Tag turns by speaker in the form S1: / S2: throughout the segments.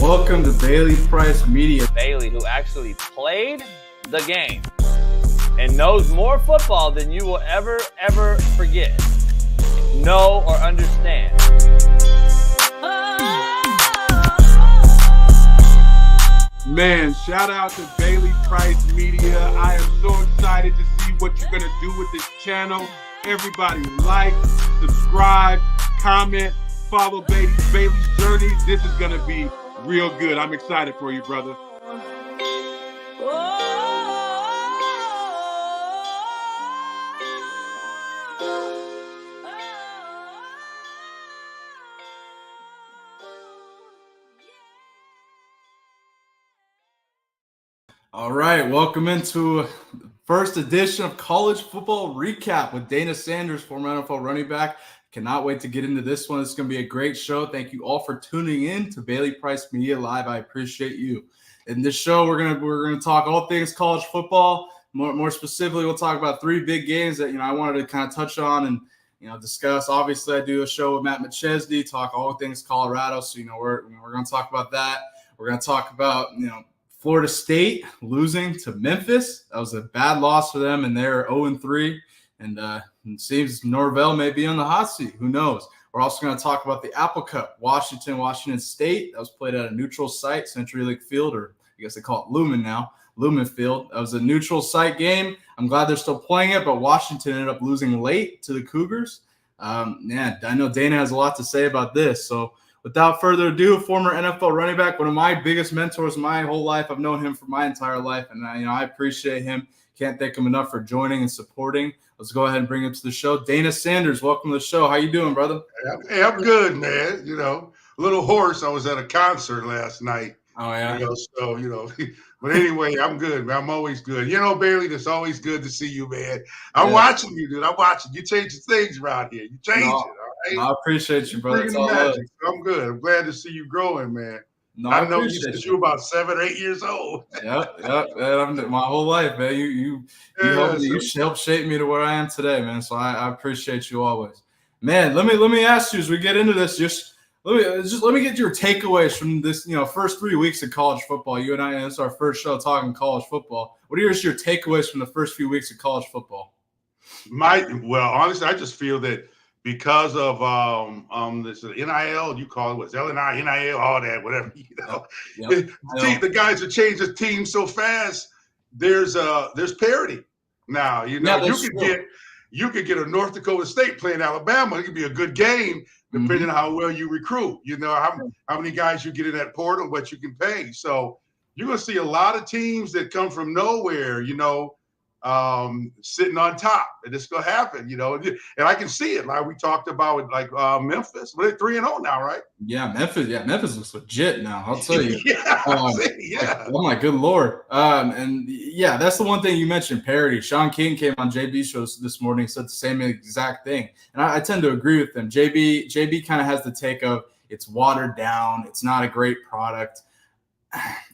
S1: Welcome to Bailey Price Media.
S2: Bailey, who actually played the game and knows more football than you will ever forget, know, or understand.
S3: Man, shout out to Bailey Price Media. I am so excited to see what you're going to do with this channel. Everybody like, subscribe, comment, follow Bailey's journey. This is going to be real good. I'm excited for you, brother.
S1: All right, welcome into the first edition of College Football Recap with Dana Sanders, former NFL running back. Cannot wait to get into this one. It's going to be a great show. Thank you all for tuning in to Bailey Price Media Live. I appreciate you. In this show, we're gonna talk all things college football. More specifically, we'll talk about three big games that I wanted to kind of touch on and discuss. Obviously, I do a show with Matt McChesney, talk all things Colorado. So we're going to talk about that. We're going to talk about Florida State losing to Memphis. That was a bad loss for them, and they're 0-3. And it seems Norvell may be on the hot seat. Who knows? We're also going to talk about the Apple Cup, Washington State. That was played at a neutral site, CenturyLink Field, or I guess they call it Lumen now, Lumen Field. That was a neutral site game. I'm glad they're still playing it, but Washington ended up losing late to the Cougars. I know Dana has a lot to say about this. So without further ado, former NFL running back, one of my biggest mentors my whole life. I've known him for my entire life, and I appreciate him. Can't thank him enough for joining and supporting. Let's go ahead and bring him to the show. Dana Sanders, welcome to the show. How you doing, brother?
S4: Hey, I'm good, man. A little hoarse. I was at a concert last night.
S1: Oh, yeah?
S4: But anyway, I'm good, man. I'm always good. Bailey, it's always good to see you, man. I'm watching you, dude. I'm watching. You changing things around here. You change it, all right?
S1: I appreciate you, brother.
S4: It's all magic. I'm good. I'm glad to see you growing, man.
S1: No,
S4: I know you since you were about 7 or 8 years old.
S1: Yep. Man, my whole life, man. You helped shape me to where I am today, man. So I appreciate you always, man. Let me ask you as we get into this. Let me get your takeaways from this. First 3 weeks of college football. You and I. It's our first show talking college football. What are your takeaways from the first few weeks of college football?
S4: Honestly, I just feel that because of this NIL, you call it what's LNI, NIL, all that, whatever.
S1: Yep.
S4: The guys have changed the team so fast. There's parity now. You could get a North Dakota State playing Alabama. It could be a good game depending on how well you recruit. How many guys you get in that portal, what you can pay. So you're gonna see a lot of teams that come from nowhere. Sitting on top, and it's gonna happen, and I can see it. Like we talked about with Memphis, but they're 3-0 now, right?
S1: Yeah, Memphis looks legit now. I'll tell you.
S4: Yeah.
S1: Oh my good Lord. That's the one thing you mentioned, parity. Sean King came on JB's show this morning, said the same exact thing, and I tend to agree with him. JB kind of has the take of it's watered down. It's not a great product.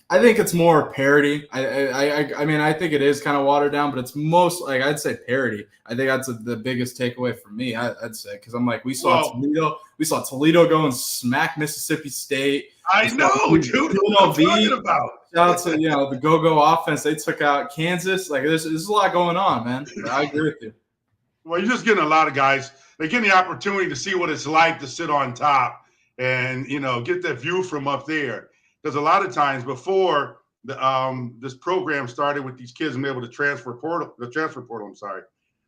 S1: I think it's more parody. I think it is kind of watered down, but it's most I'd say parody. I think that's the biggest takeaway for me. I'd say because I'm like we saw Toledo go and smack Mississippi State.
S4: I know, dude. What I'm talking about.
S1: Shout out to the go-go offense. They took out Kansas. There's a lot going on, man. I agree with you.
S4: Well, you're just getting a lot of guys. They're getting the opportunity to see what it's like to sit on top and get that view from up there. Because a lot of times before this program started with these kids being able to transfer portal,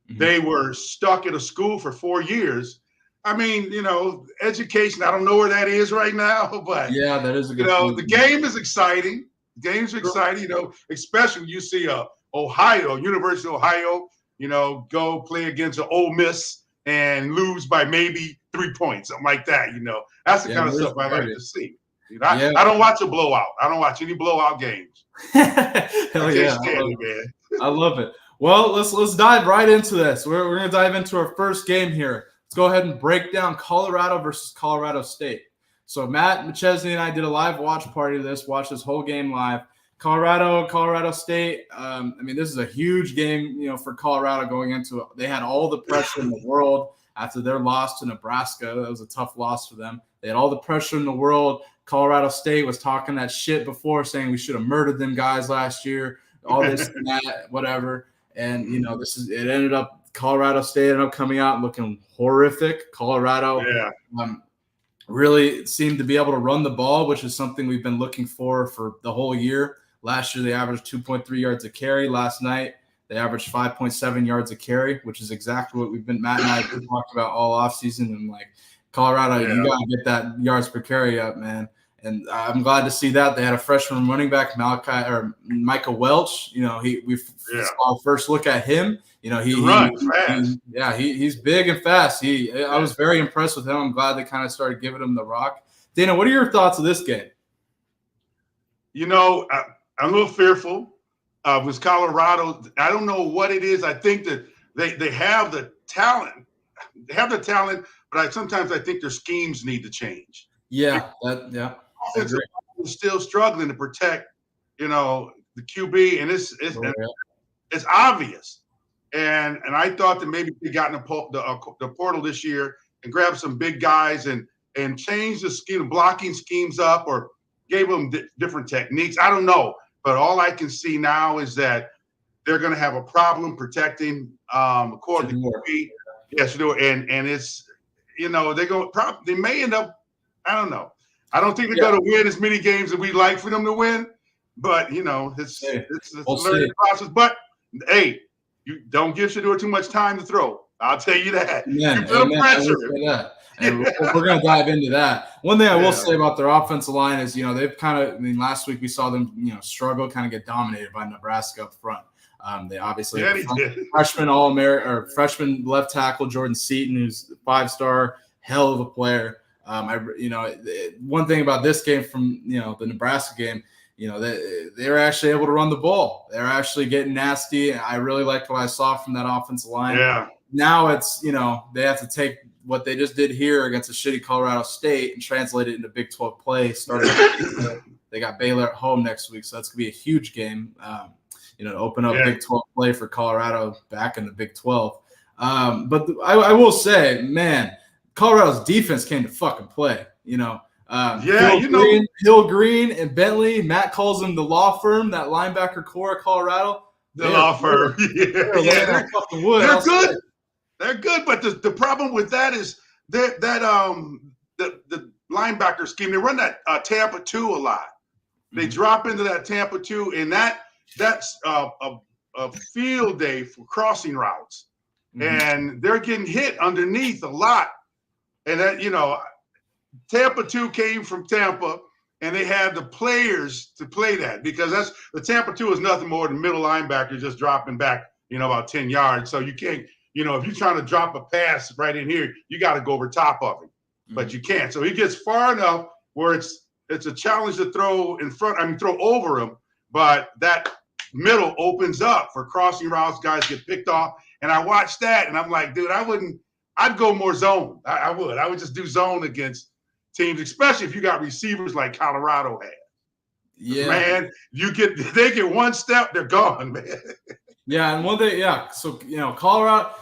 S4: they were stuck at a school for 4 years. I mean, education, I don't know where that is right now, but
S1: yeah, that is a good
S4: the game is exciting. Games are exciting, especially when you see University of Ohio, go play against an Ole Miss and lose by maybe 3 points, something like that. That's the kind of stuff I like to see. I don't watch a blowout. I don't watch any blowout games.
S1: Hell yeah, I love it. Well, let's dive right into this. We're going to dive into our first game here. Let's go ahead and break down Colorado versus Colorado State. So Matt McChesney and I did a live watch party of this. Watched this whole game live. Colorado State. This is a huge game, for Colorado going into it. They had all the pressure in the world. after their loss to Nebraska. That was a tough loss for them. They had all the pressure in the world. Colorado State was talking that shit before, saying we should have murdered them guys last year, all this and that, whatever. And, it ended up – Colorado State ended up coming out and looking horrific. Colorado really seemed to be able to run the ball, which is something we've been looking for the whole year. Last year, they averaged 2.3 yards a carry. Last night, they averaged 5.7 yards a carry, which is exactly what Matt and I have been talking about all offseason. And, Colorado, you got to get that yards per carry up, man. And I'm glad to see that. They had a freshman running back, Micah Welch. We saw a first look at him. He runs fast. He's big and fast. I was very impressed with him. I'm glad they kind of started giving him the rock. Dana, what are your thoughts of this game?
S4: I'm a little fearful with Colorado. I don't know what it is. I think that they have the talent. They have the talent, but sometimes I think their schemes need to change.
S1: Offensive
S4: line is still struggling to protect, the QB, and it's obvious. And I thought that maybe they got in the portal this year and grabbed some big guys and changed the scheme, blocking schemes up, or gave them different techniques. I don't know, but all I can see now is that they're going to have a problem protecting according to QB. Yes, and it's they may end up. I don't know. I don't think they're going to win as many games as we'd like for them to win, but it's a learning process. But hey, you don't give Shedeur too much time to throw. I'll tell you that.
S1: Pressure. And we're going to dive into that. One thing I will say about their offensive line is, they've kind of. Last week we saw them, struggle, kind of get dominated by Nebraska up front. They obviously freshman freshman left tackle Jordan Seaton, who's a 5-star, hell of a player. One thing about this game from the Nebraska game, they were actually able to run the ball. They're actually getting nasty. I really liked what I saw from that offensive line.
S4: Yeah.
S1: Now it's they have to take what they just did here against a shitty Colorado State and translate it into Big 12 play. They got Baylor at home next week, so that's gonna be a huge game. To open up Big 12 play for Colorado back in the Big 12. But I will say, man, Colorado's defense came to fucking play. Hill Green and Bentley. Matt calls them the law firm, that linebacker core of Colorado.
S4: The law firm. They're good. They're good, but the problem with that is the linebacker scheme. They run that Tampa 2 a lot. They drop into that Tampa 2, and that's a field day for crossing routes, and they're getting hit underneath a lot. And that Tampa 2 came from Tampa, and they had the players to play that, because the Tampa 2 is nothing more than middle linebacker just dropping back, about 10 yards. So you can't, if you're trying to drop a pass right in here, you got to go over top of him, but you can't. So he gets far enough where it's a challenge to throw throw over him, but that middle opens up for crossing routes. Guys get picked off, and I watched that, and I'm like, dude, I'd go more zone. I would just do zone against teams, especially if you got receivers like Colorado had. Yeah, man, they get one step, they're gone, man.
S1: Yeah, and one thing, so Colorado,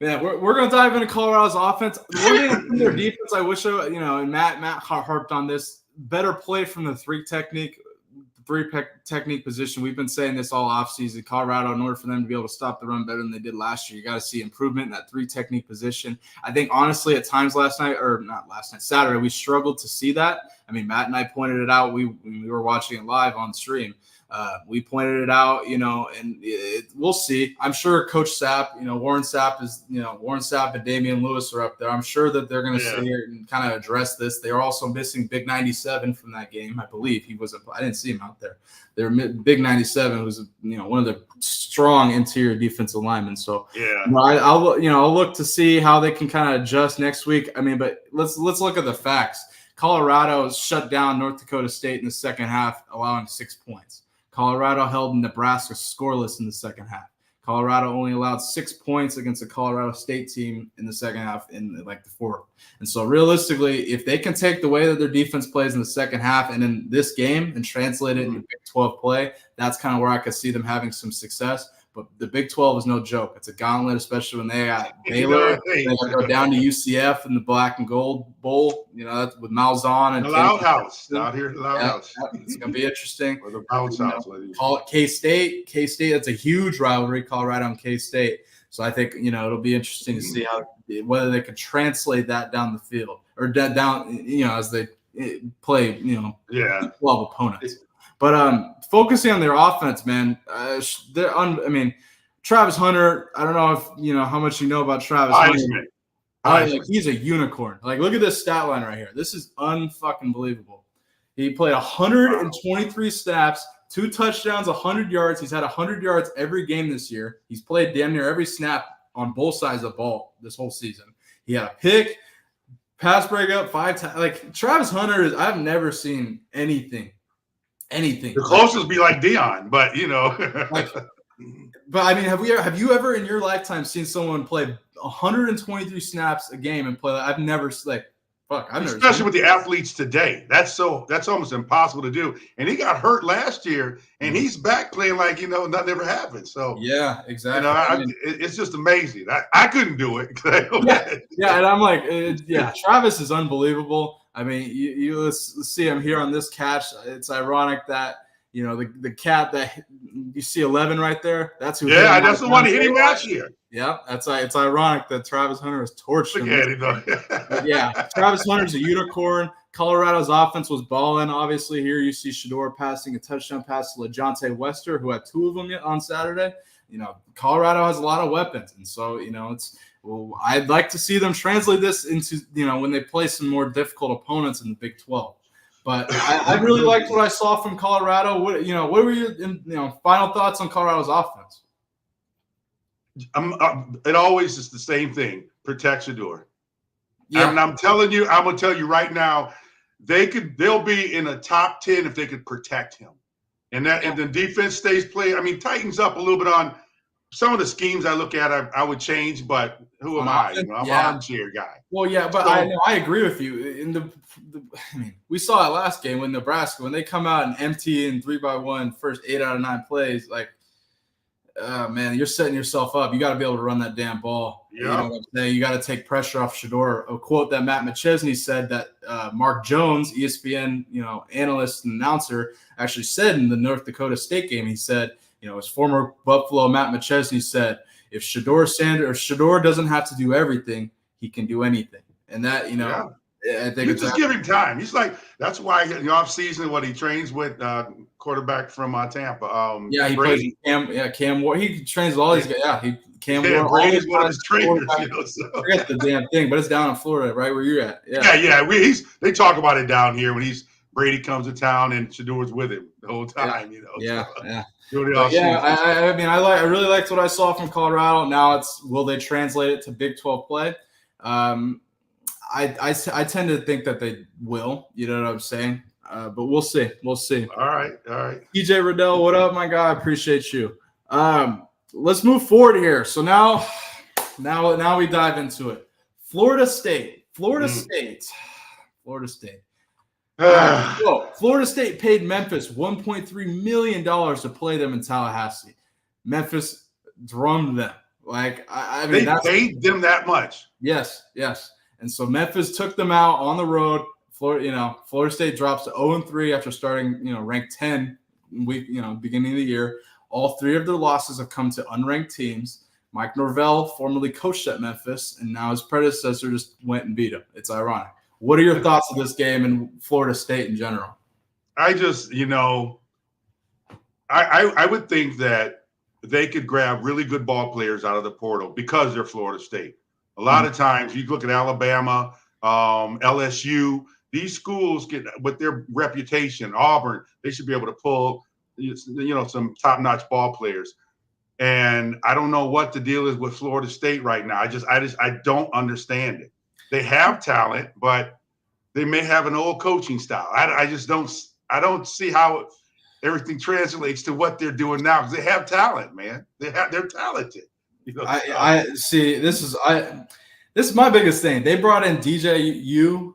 S1: man, we're gonna dive into Colorado's offense. One thing from their defense, I wish and Matt harped on this, better play from the three technique position. We've been saying this all offseason. Colorado, in order for them to be able to stop the run better than they did last year, you got to see improvement in that three technique position. I think, honestly, at times Saturday, we struggled to see that. Matt and I pointed it out. We were watching it live on stream. We pointed it out, and we'll see. I'm sure Coach Sapp, Warren Sapp and Damian Lewis are up there. I'm sure that they're going to sit here and kind of address this. They are also missing Big 97 from that game. I believe I didn't see him out there. They're Big 97, who's one of the strong interior defensive linemen. So I'll look to see how they can kind of adjust next week. But let's look at the facts. Colorado shut down North Dakota State in the second half, allowing 6 points. Colorado held Nebraska scoreless in the second half. Colorado only allowed 6 points against the Colorado State team in the second half in the fourth. And so realistically, if they can take the way that their defense plays in the second half and in this game and translate it into Big 12 play, that's kind of where I could see them having some success. But the Big 12 is no joke. It's a gauntlet, especially when they got Baylor. They go down to UCF in the Black and Gold Bowl. That's with Malzahn and
S4: the Loud House out here. The Loud House.
S1: It's gonna be interesting.
S4: Or the Bounce House.
S1: Call it K-State. K-State. That's a huge rivalry. Colorado and K-State. So I think it'll be interesting to see whether they can translate that down the field or down as they play 12 opponents. But focusing on their offense, man, Travis Hunter. I don't know if how much you know about Travis Hunter. He's a unicorn. Like, look at this stat line right here. This is unfucking believable. He played 123 snaps, 2 touchdowns, 100 yards. He's had 100 yards every game this year. He's played damn near every snap on both sides of the ball this whole season. He had a pick, pass breakup 5 times. Like, Travis Hunter I've never seen anything.
S4: The closest be like Dion, but
S1: But I mean, have you ever in your lifetime seen someone play 123 snaps a game and play? I've never
S4: especially with the athletes today. That's almost impossible to do. And he got hurt last year, and he's back playing like nothing ever happened. So
S1: yeah, exactly.
S4: It's just amazing. I couldn't do it.
S1: Yeah, and I'm like, Travis is unbelievable. I mean, let's see him here on this catch. It's ironic that the cat that you see 11 right there. That's who.
S4: Yeah, that's the one that hit him last year.
S1: Yeah, it's ironic that Travis Hunter has torched him.
S4: Look at him.
S1: Yeah, Travis Hunter's a unicorn. Colorado's offense was balling. Obviously, here you see Shedeur passing a touchdown pass to LeJontay Wester, who had 2 of them on Saturday. Colorado has a lot of weapons, and so I'd like to see them translate this into when they play some more difficult opponents in the Big 12. But I really liked what I saw from Colorado. What were your final thoughts on Colorado's offense?
S4: It always is the same thing. Protect Shedeur.
S1: Yeah.
S4: And I'm telling you, I'm gonna tell you right now, they'll be in a top 10 if they could protect him. And the defense stays playing. I mean, tightens up a little bit on some of the schemes I look at. I would change, but who am I? I'm an armchair guy.
S1: Well, yeah, but I agree with you. In we saw it last game with Nebraska when they come out and empty in 3-by-1 first 8 out of 9 plays. Like, man, you're setting yourself up. You got to be able to run that damn ball. Yeah. You know what I'm saying? You got to take pressure off Shedeur. A quote that Matt McChesney said that Mark Jones, ESPN, analyst and announcer, actually said in the North Dakota State game. He said, his former Buffalo Matt McChesney said, if Shedeur doesn't have to do everything, he can do anything. And that, I think
S4: just give him time. He's like, that's why in the offseason, he trains with quarterback from Tampa.
S1: He plays Cam Ward. He trains all these guys. Yeah, Cam Ward.
S4: Brady's one of his trainers.
S1: Forget the damn thing, but it's down in Florida, right where you're at.
S4: Yeah. They talk about it down here when Brady comes to town and Shedeur's with him the whole time.
S1: Yeah. I really liked what I saw from Colorado. Now will they translate it to Big 12 play? I tend to think that they will. You know what I'm saying? But we'll see. We'll see.
S4: All right.
S1: TJ Riddell, what up, my guy? I appreciate you. Let's move forward here. So now we dive into it. Florida State. Florida State. Florida State paid Memphis $1.3 million to play them in Tallahassee. Memphis drummed them. Like,
S4: they paid them that much.
S1: Yes. And so Memphis took them out on the road. Florida State drops to 0-3 after starting, ranked 10 beginning of the year. All 3 of their losses have come to unranked teams. Mike Norvell formerly coached at Memphis, and now his predecessor just went and beat him. It's ironic. What are your thoughts of this game and Florida State in general?
S4: I just, I would think that they could grab really good ball players out of the portal because they're Florida State. A lot of times you look at Alabama, LSU, these schools get with their reputation, Auburn, they should be able to pull, some top-notch ball players. And I don't know what the deal is with Florida State right now. I don't understand it. They have talent, but they may have an old coaching style. I don't see how everything translates to what they're doing now because they have talent, man. They're talented.
S1: I see. This is my biggest thing. They brought in DJU,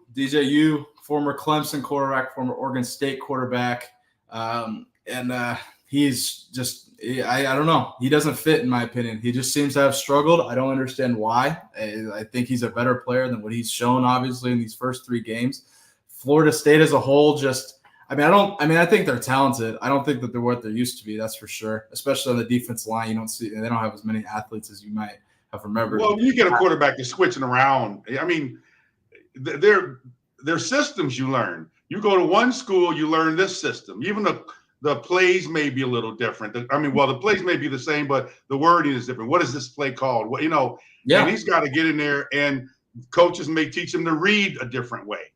S1: former Clemson quarterback, former Oregon State quarterback, and he's just I don't know. He doesn't fit in my opinion. He just seems to have struggled. I don't understand why. I think he's a better player than what he's shown, obviously, in these first 3 games. Florida State as a whole, I think they're talented. I don't think that they're what they used to be. That's for sure. Especially on the defensive line, they don't have as many athletes as you might have remembered.
S4: Well, you get a quarterback that's switching around. I mean, they're systems you learn. You go to one school, you learn this system. Even the plays may be a little different. The plays may be the same, but the wording is different. What is this play called? Well, and he's got to get in there, and coaches may teach him to read a different way.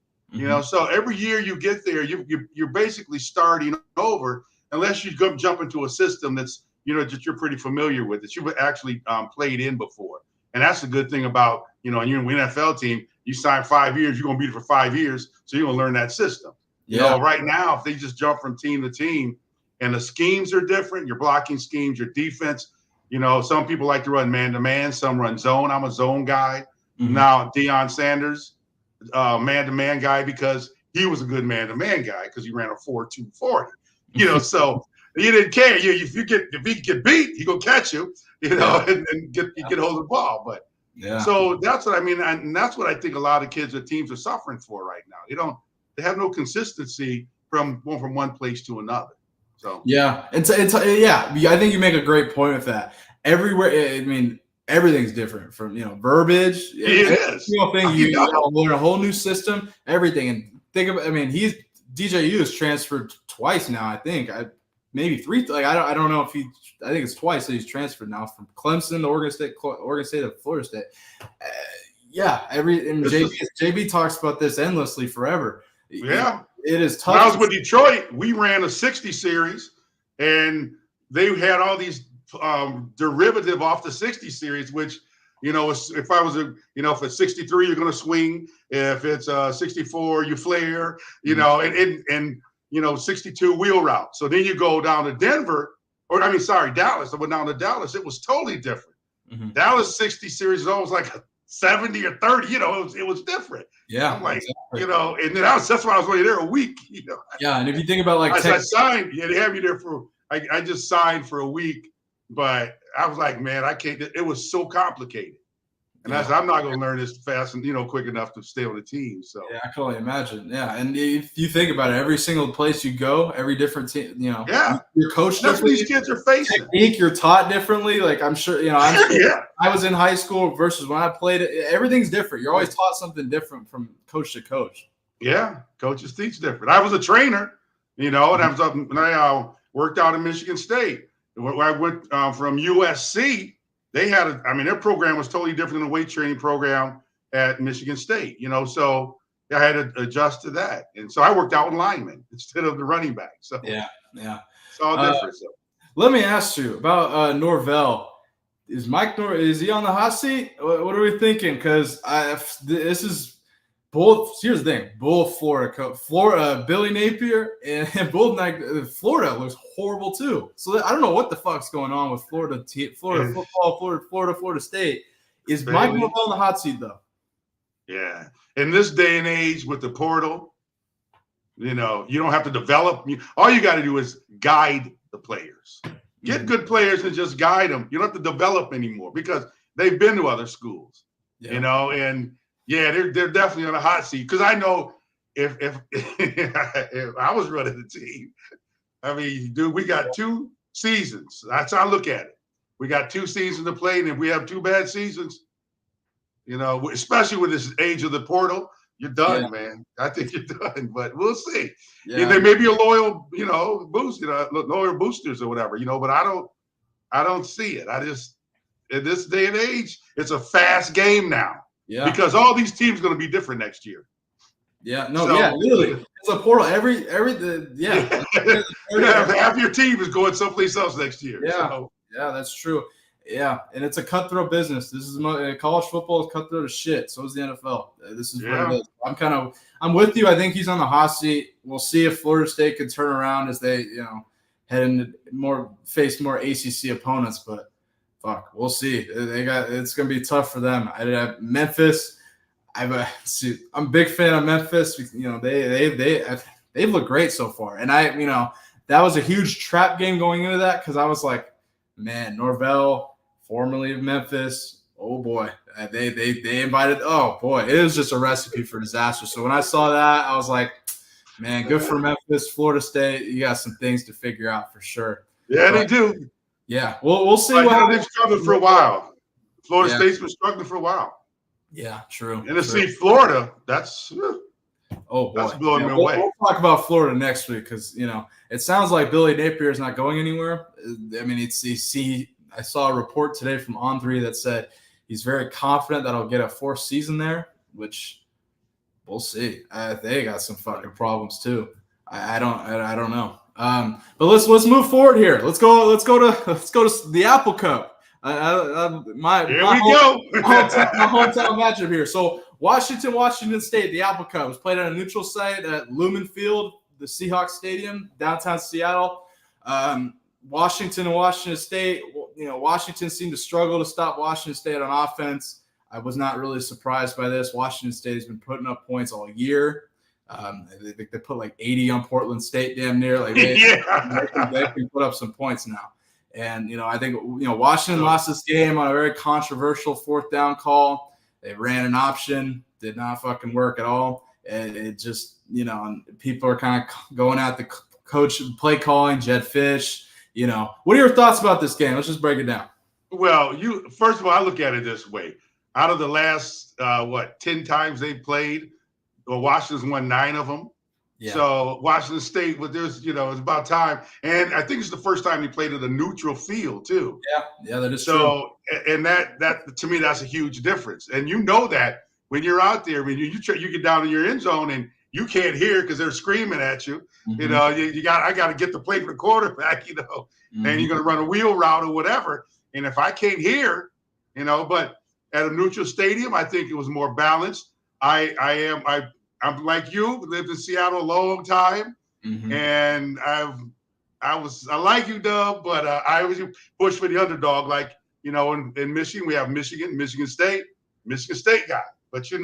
S4: So every year you get there, you're basically starting over, unless you jump into a system that's that you're pretty familiar with, that you've actually played in before. And that's the good thing about you're an NFL team. You sign 5 years, you're gonna be there for 5 years, so you're gonna learn that system. Right now, if they just jump from team to team, and the schemes are different, your blocking schemes, your defense. Some people like to run man-to-man, some run zone. I'm a zone guy. Now, Deion Sanders, man-to-man guy, because he was a good man-to-man guy because he ran a 4.2 40. So he didn't care. If he get beat, he gonna catch you. And get hold of the ball. But so that's what I mean, and that's what I think a lot of kids or teams are suffering for right now. They have no consistency from going from one place to another. So
S1: I think you make a great point with that. Everywhere, I mean, everything's different from verbiage.
S4: It is.
S1: Thing you learn a whole new system, everything. And think of, DJU has transferred twice now. I think maybe 3. I don't know if I think it's twice that he's transferred now from Clemson to Oregon State to Florida State. JB talks about this endlessly forever.
S4: Yeah,
S1: it is tough.
S4: When I was with Detroit, we ran a 60 series, and they had all these derivative off the 60 series, which if I was if it's 63, you're going to swing. If it's 64, you flare. And 62 wheel route. So then you go down to Dallas. I went down to Dallas. It was totally different. Dallas 60 series is almost like a 70 or 30. It was different.
S1: Yeah,
S4: I'm like,
S1: exactly.
S4: and then that's why I was only there a week.
S1: Yeah, and if you think about
S4: I signed, they had me there for. I just signed for a week, but I was like, man, I can't. It was so complicated. And I'm not going to learn this fast and quick enough to stay on the team. So
S1: I can only imagine. Yeah, and if you think about it, every single place you go, every different team, you're coached
S4: differently. That's what these kids are facing.
S1: Technique, you're taught differently. Like I'm sure, I was in high school versus when I played it. Everything's different. You're always taught something different from coach to coach.
S4: Yeah, coaches teach different. I was a trainer, and I worked out in Michigan State. When I went from USC. They had their program was totally different than the weight training program at Michigan State, so I had to adjust to that. And so I worked out with linemen instead of the running back. So it's all different. So
S1: let me ask you about Norvell. Is he on the hot seat? What are we thinking? Because this is both. Here's the thing: both Florida, Billy Napier, and both Florida looks horrible too. So I don't know what the fuck's going on with Florida football, Florida State. Is Mike Norvell on the hot seat though?
S4: Yeah, in this day and age with the portal, you don't have to develop. All you got to do is guide the players. Get good players and just guide them. You don't have to develop anymore because they've been to other schools. And. Yeah, they're definitely on a hot seat because I know if if I was running the team, dude, we got 2 seasons. That's how I look at it. We got 2 seasons to play, and if we have 2 bad seasons, especially with this age of the portal, you're done, man. I think you're done, but we'll see. Yeah. There may be a loyal, boost, loyal boosters or whatever, but I don't see it. I just in this day and age, it's a fast game now. Yeah, because all these teams are going to be different next year.
S1: Yeah, literally, it's a portal. Half
S4: your team is going someplace else next year.
S1: Yeah, that's true. Yeah, and it's a cutthroat business. This is college football is cutthroat as shit. So is the NFL. This is what it is. I'm with you. I think he's on the hot seat. We'll see if Florida State can turn around as they head into face more ACC opponents, but. Fuck, we'll see. It's gonna be tough for them. I have Memphis. I'm a big fan of Memphis. They've looked great so far, and that was a huge trap game going into that because I was like, man, Norvell, formerly of Memphis, oh boy, they invited. Oh boy, it was just a recipe for disaster. So when I saw that, I was like, man, good for Memphis, Florida State. You got some things to figure out for sure.
S4: Yeah, they do.
S1: Yeah, we'll see
S4: But,
S1: what happens.
S4: they've struggled for a while. Florida State's been struggling for a while.
S1: Yeah, true.
S4: And to see Florida, that's
S1: oh boy,
S4: that's blowing me
S1: we'll
S4: away.
S1: talk about Florida next week because it sounds like Billy Napier is not going anywhere. I mean, I saw a report today from On3 that said he's very confident that I'll get a fourth season there, which we'll see. They got some fucking problems too. I don't know. But let's move forward here. Let's go to the Apple Cup. My hometown matchup here. So Washington State, the Apple Cup was played at a neutral site at Lumen Field, the Seahawks Stadium, downtown Seattle. Washington and Washington State. Washington seemed to struggle to stop Washington State on offense. I was not really surprised by this. Washington State has been putting up points all year. They put like 80 on Portland State damn near. Like they can put up some points now. And, I think, Washington lost this game on a very controversial fourth down call. They ran an option, did not fucking work at all. And it just, people are kind of going at the coach play calling, Jed Fish. What are your thoughts about this game? Let's just break it down.
S4: Well, first of all, I look at it this way. Out of the last, 10 times they played, Washington's won 9 of them. Yeah. So Washington State, it's about time. And I think it's the first time they played at a neutral field too.
S1: Yeah, that is
S4: true. So, and that to me, that's a huge difference. And that when you're out there, when you get down in your end zone and you can't hear because they're screaming at you. Mm-hmm. I got to get the play for the quarterback. Mm-hmm. And you're going to run a wheel route or whatever. And if I can't hear, but at a neutral stadium, I think it was more balanced. I'm like you, lived in Seattle a long time, mm-hmm. and I like you, Dub, but I always push for the underdog. Like in Michigan, we have Michigan State guy, but you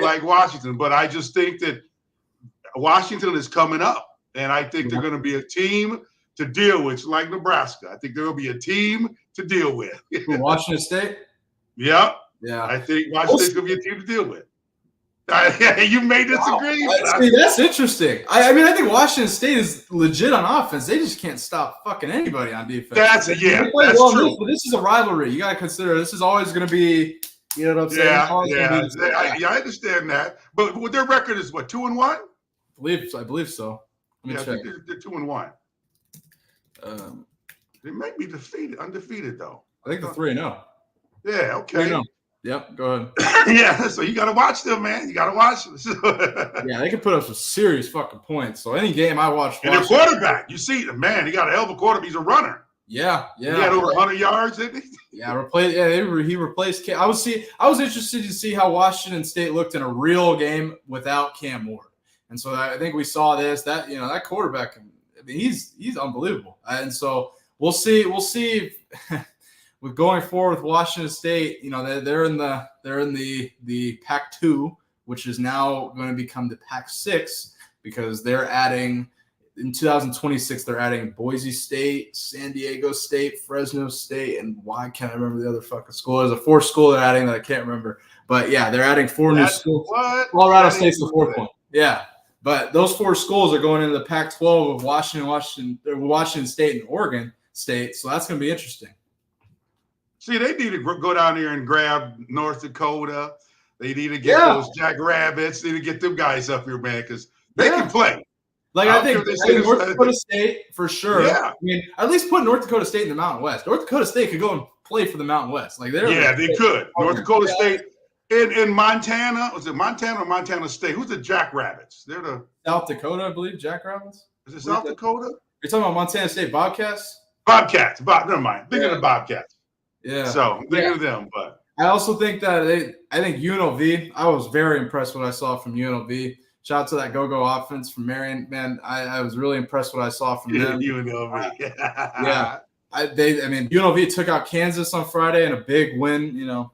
S4: like Washington, but I just think that Washington is coming up, and I think they're going to be a team to deal with, like Nebraska. I think there will be a team to deal with.
S1: Washington State.
S4: Yep.
S1: Yeah.
S4: I think Washington State's going to be a team to deal with. You may disagree.
S1: Wow. See, that's interesting. I mean, I think Washington State is legit on offense. They just can't stop fucking anybody on defense.
S4: That's true.
S1: But this is a rivalry. You got to consider this is always going to be, you know what I'm saying?
S4: I understand that. But their record is what, 2-1?
S1: I believe so. Let me check.
S4: I think they're 2-1. They might be undefeated though.
S1: I think they're 3-0.
S4: Yeah. Okay.
S1: 3-0. Yep, go ahead.
S4: Yeah, so you got to watch them, man. You got to watch them.
S1: Yeah, they can put up some serious fucking points. So any game I watch.
S4: And their quarterback, you see, man, he got a hell of a quarterback. He's a runner.
S1: Yeah.
S4: He had over 100 yards, didn't he?
S1: He replaced Cam. I was interested to see how Washington State looked in a real game without Cam Ward. And so I think we saw this. That that quarterback, I mean, he's unbelievable. And so we'll see. With going forward with Washington State, they're in the Pac-2, which is now going to become the Pac-6 because they're adding in 2026. They're adding Boise State, San Diego State, Fresno State, and why can't I remember the other fucking school? There's a fourth school they're adding that I can't remember, but yeah, they're adding 4 new schools.
S4: What?
S1: Colorado State's the 4th one. Yeah, but those 4 schools are going into the Pac-12 of Washington State, and Oregon State, so that's going to be interesting.
S4: See, they need to go down there and grab North Dakota. They need to get those Jackrabbits. They need to get them guys up here, man, because they can play.
S1: Like I think North Dakota State for sure.
S4: Yeah.
S1: I mean, at least put North Dakota State in the Mountain West. North Dakota State could go and play for the Mountain West. They
S4: could. North Dakota State in Montana. Was it Montana or Montana State? Who's the Jackrabbits? They're the
S1: South Dakota, I believe. Jackrabbits.
S4: Is it South Dakota?
S1: You're talking about Montana State Bobcats?
S4: Bobcats. Never mind. Think of the Bobcats.
S1: Yeah.
S4: So think of them, but
S1: I also think that I think UNLV. I was very impressed with what I saw from UNLV. Shout out to that go-go offense from Marion. Man, I was really impressed with what I saw from them.
S4: UNLV.
S1: Yeah. UNLV took out Kansas on Friday in a big win.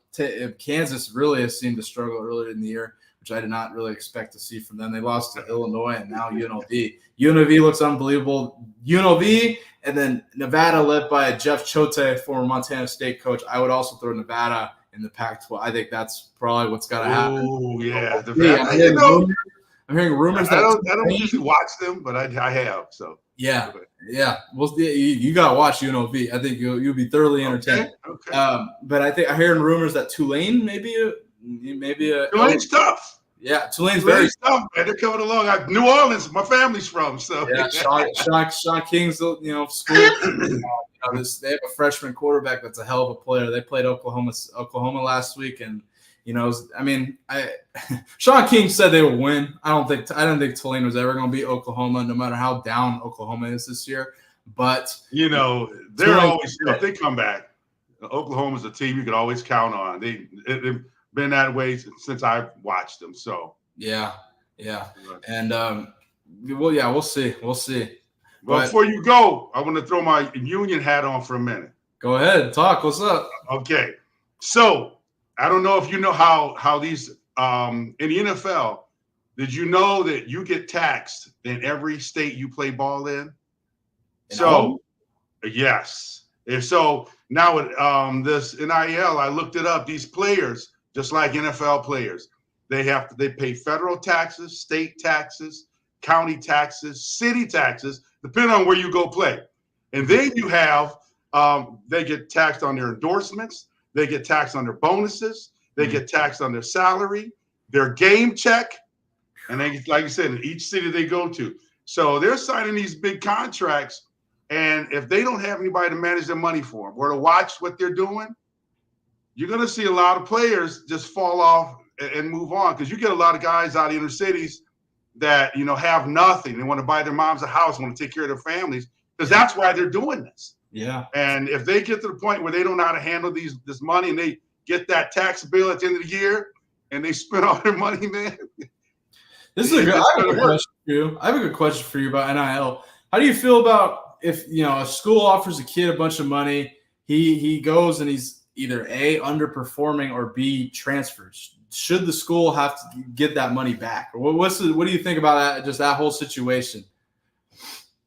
S1: Kansas really has seemed to struggle earlier in the year. which I did not really expect to see from them. They lost to Illinois and now UNLV. UNLV looks unbelievable. UNLV and then Nevada, led by Jeff Choate, former Montana State coach. I would also throw Nevada in the Pac-12. I think that's probably what's got to happen.
S4: Oh yeah,
S1: I'm hearing rumors that
S4: I don't usually watch them, but I have. So
S1: yeah. Well, you gotta watch UNLV. I think you'll be thoroughly entertained.
S4: Okay.
S1: But I hearing rumors that Tulane maybe
S4: Tulane's tough.
S1: Yeah, Tulane's very
S4: tough, man. They're coming along. New Orleans, my family's from. So
S1: yeah, Sean King's school. They have a freshman quarterback that's a hell of a player. They played Oklahoma last week, and Sean King said they will win. I don't think Tulane was ever going to beat Oklahoma, no matter how down Oklahoma is this year. But
S4: they're always if they come back. Oklahoma's a team you could always count on. They've been that way since I've watched them. So
S1: yeah, and we'll see.
S4: But before you go, I want to throw my Union hat on for a minute.
S1: Go ahead, talk. What's up?
S4: Okay, so I don't know if you know how these in the NFL. Did you know that you get taxed in every state you play ball in? Yes. If so, now with this NIL, I looked it up. These players, just like NFL players, they pay federal taxes, state taxes, county taxes, city taxes, depending on where you go play. And then you have they get taxed on their endorsements, they get taxed on their bonuses, they get taxed on their salary, their game check, and they, like you said, in each city they go to. So they're signing these big contracts. And if they don't have anybody to manage their money for them or to watch what they're doing, you're going to see a lot of players just fall off and move on, because you get a lot of guys out of inner cities that, have nothing. They want to buy their moms a house, want to take care of their families, because that's why they're doing this.
S1: Yeah.
S4: And if they get to the point where they don't know how to handle this money and they get that tax bill at the end of the year and they spend all their money, man.
S1: I have a good question for you about NIL. How do you feel about if a school offers a kid a bunch of money, he goes and he's either A, underperforming, or B, transfers? Should the school have to get that money back? Or what do you think about that? Just that whole situation?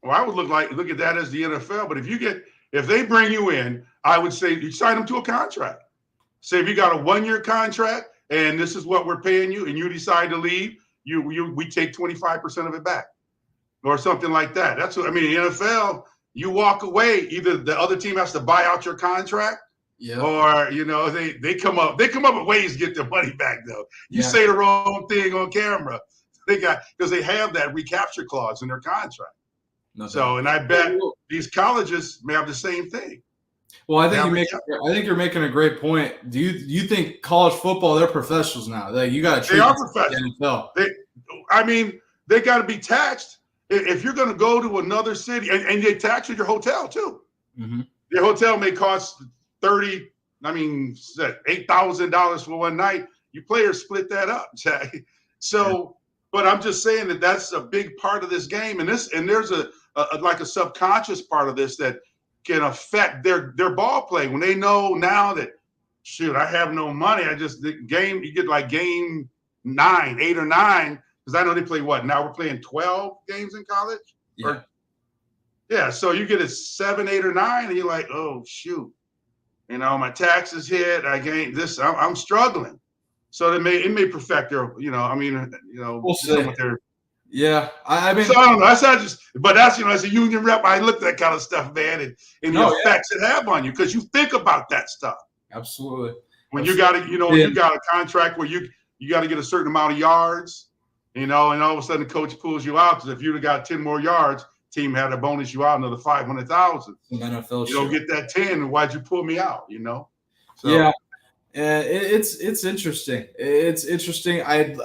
S4: Well, I would look at that as the NFL. But if they bring you in, I would say you sign them to a contract. Say if you got a 1-year contract and this is what we're paying you, and you decide to leave, we take 25% of it back, or something like that. That's what I mean. In the NFL, you walk away, either the other team has to buy out your contract, or they come up with ways to get their money back. Though you say the wrong thing on camera, because they have that recapture clause in their contract. So, and I bet these colleges may have the same thing.
S1: Well, I think you're making a great point. Do you think college football, they're professionals now? You got to treat them like the NFL.
S4: They got to be taxed. If you're going to go to another city, and they tax your hotel too. Mm-hmm. Your hotel may cost $8,000 for one night. You players split that up. So, but I'm just saying that's a big part of this game, and there's a subconscious part of this that can affect their ball play when they know now that, shoot, I have no money. You get like game 9, 8 or 9. Because I know they play now we're playing 12 games in college? Yeah. So you get a 7, 8, or 9, and you're like, oh, shoot. My taxes hit. I gained this. I'm struggling. So it may perfect their,
S1: we'll see. Yeah. So
S4: I don't know. That's not just, but that's, as a union rep, I look at that kind of stuff, man, and the effects it have on you, because you think about that stuff.
S1: Absolutely.
S4: When you got you got a contract where you got to get a certain amount of yards. And all of a sudden the coach pulls you out, because if you'd have got 10 more yards, team had to bonus you out another $500,000.
S1: NFL,
S4: you don't get that 10. Why'd you pull me out? So,
S1: yeah, it's interesting. It's interesting. I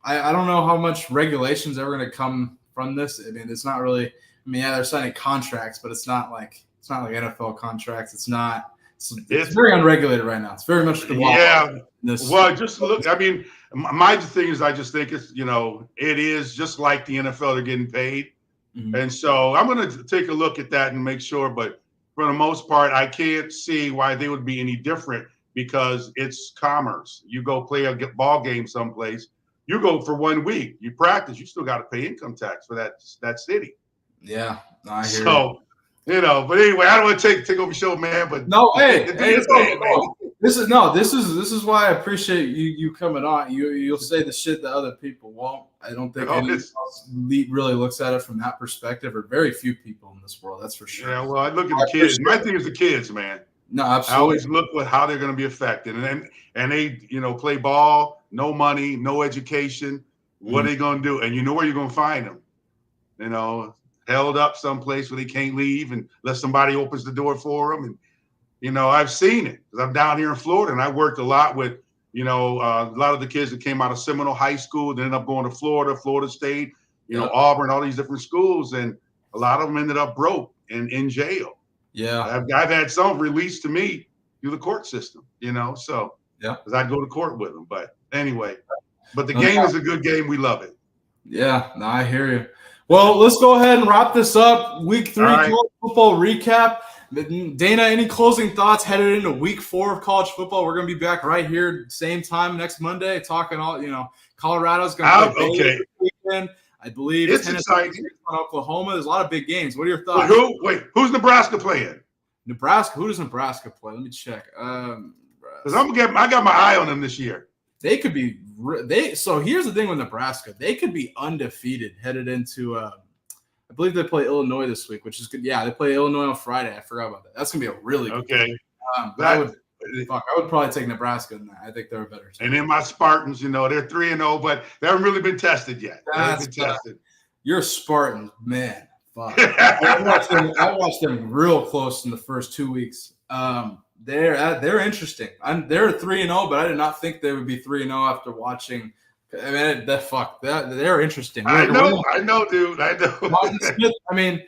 S1: don't know how much regulations are going to come from this. It's not really. They're signing contracts, but it's not like NFL contracts. It's very unregulated right now. It's very much the law.
S4: Yeah. Well, just look. My thing is, I just think it's it is just like the NFL. They're getting paid, and so I'm going to take a look at that and make sure. But for the most part, I can't see why they would be any different because it's commerce. You go play a ball game someplace, you go for 1 week, you practice, you still got to pay income tax for that city.
S1: Yeah, I hear
S4: so, you know, but anyway, I don't want to take over the show, man. But
S1: no, hey,
S4: it's okay, man.
S1: This is why I appreciate you coming on. You'll say the shit that other people won't. I don't think anyone else really looks at it from that perspective, or very few people in this world. That's for sure.
S4: Yeah, well, I look at the kids. My thing is the kids, man.
S1: No, absolutely.
S4: I always look at how they're going to be affected, and they, you know, play ball, no money, no education. What are they going to do? And you know where you're going to find them? You know, held up someplace where they can't leave unless somebody opens the door for them. And you know, I've seen it because I'm down here in Florida, and I worked a lot with, you know, a lot of the kids that came out of Seminole High School, then ended up going to Florida State, you know, Auburn, all these different schools, and a lot of them ended up broke and in jail.
S1: Yeah,
S4: I've had some released to me through the court system, you know, so because I'd go to court with them. But anyway, but the game is a good game. We love it.
S1: Yeah, no, I hear you. Well, let's go ahead and wrap this up. Week 3 college football recap. Dana, any closing thoughts headed into week 4 of college football? We're going to be back right here, same time next Monday, talking all, you know, Colorado's going to play Baylor this weekend. I believe
S4: it's exciting.
S1: Oklahoma. There's a lot of big games. What are your thoughts?
S4: Who's Nebraska playing?
S1: Nebraska. Who does Nebraska play? Let me check.
S4: Because I got my eye on them this year.
S1: They could be so here's the thing with Nebraska. They could be undefeated headed into I believe they play Illinois this week, which is good. Yeah, they play Illinois on Friday. I forgot about that. That's gonna be a really good game. I would probably take Nebraska in that. I think they're a better team.
S4: And then my Spartans, you know, they're 3-0, but they haven't really been tested yet.
S1: You're Spartans, man. Fuck. I watched them real close in the first 2 weeks. They're interesting. They're 3-0, but I did not think they would be 3-0 after watching. I mean, they're interesting.
S4: I know, dude. I know.
S1: Jonathan Smith. I mean,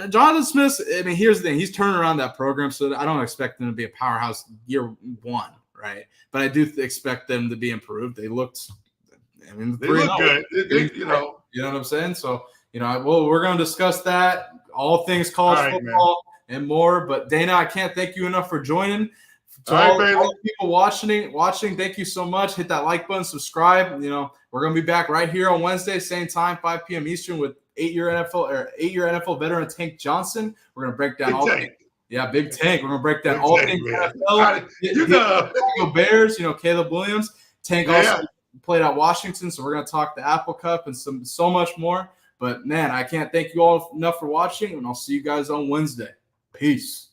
S1: Jonathan Smith. I mean, here's the thing: he's turning around that program, so I don't expect them to be a powerhouse year 1, right? But I do expect them to be improved. They looked. I mean,
S4: they look good. You know
S1: what I'm saying? So, you know, we're going to discuss that, all things college football and more. But Dana, I can't thank you enough for joining. To all the people watching, thank you so much. Hit that like button, subscribe. You know, we're gonna be back right here on Wednesday, same time, 5 p.m. Eastern, with 8-year NFL veteran Tank Johnson. We're gonna break down Big Tank. We're gonna break down all things NFL. You Bears, you know, Caleb Williams. Tank also played at Washington, so we're gonna talk the Apple Cup and so much more. But man, I can't thank you all enough for watching, and I'll see you guys on Wednesday. Peace.